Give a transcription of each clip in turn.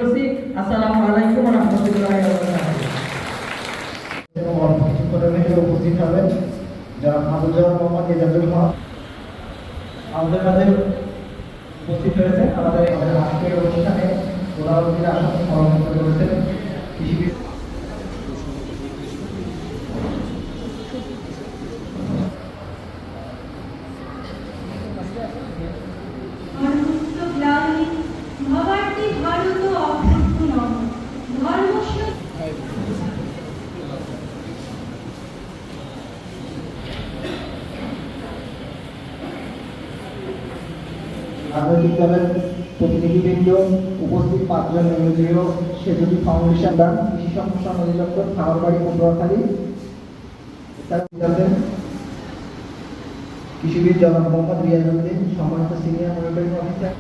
করছি। আসসালামু আলাইকুম ওয়া রাহমাতুল্লাহি ওয়া বারাকাতুহু। উপস্থিত হবেন যারা মাহমুদুর মোহাম্মদ এজাজুল হক আমাদের মাঝে উপস্থিত হয়েছে। আমাদের আজকের অনুষ্ঠানে ওরা আসন সমাবেত করেছেন কৃষি রাজনৈতিক দলের প্রতিনিধিবৃন্দ, উপস্থিত 5 জন এনজিও, সেতুটি ফাউন্ডেশন, কৃষি সম্প্রসারণ অধিদপ্তর, খামারবাড়ি, পটুয়াখালী, কৃষিবিদ জনাব মোহাম্মদ রিয়াজউদ্দিন, সম্মানিত সিনিয়র মনিটরিং অফিসার,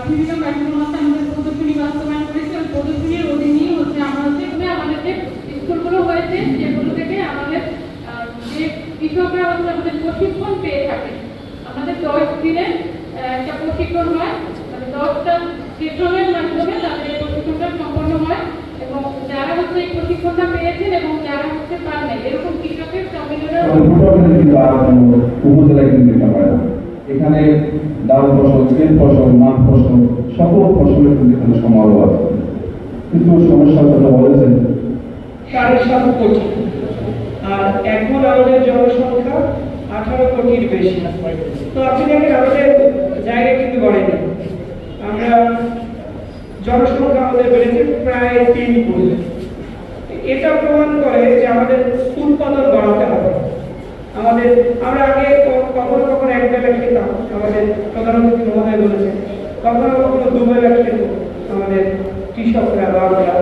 বিভিন্ন কার্যক্রম আছে। আমাদের প্রদর্শনী বাস্তবায়ন করেছে। ওই প্রদর্শনীর অধীনেই হচ্ছে আমরা আমাদের যে স্কুলগুলো হয়েছে সেগুলো থেকে আমাদের যে কৃষকরা হচ্ছে আমাদের প্রশিক্ষণ পেয়ে থাকে। আমাদের 10 দিনের একটা প্রশিক্ষণ হয়, মানে 10টা সেশনের মাধ্যমে তাদের এই প্রশিক্ষণটা সম্পন্ন হয় এবং যারা হচ্ছে এই প্রশিক্ষণটা পেয়েছেন এবং যারা হচ্ছে পান নাই এরকম কৃষকের সম্মেলনের উপজেলায় কিন্তু এখানে ডাল ফসল, তেল ফসল, মাছ ফসল, সকল ফসলের কিন্তু এখানে সমারোহ আছে। কিন্তু সমস্যার কথা বলেছেন 7.5 কোটি, আর এখন আমাদের জনসংখ্যা 18 কোটির বেশি। তো আপনি দেখেন আমাদের জায়গা কিন্তু বাড়েনি। আমরা জনসংখ্যা আমাদের বেড়েছে প্রায় 3 গুণ। এটা প্রমাণ করে যে আমাদের উৎপাদন বাড়াতে হবে। আমরা আগে কখনো কখনো এক বেলা খেতাম, আমাদের প্রধানমন্ত্রী মহোদয় বলেছেন, কখনো কখনো 2 বেলা খেত আমাদের কৃষকরা বা আমরা।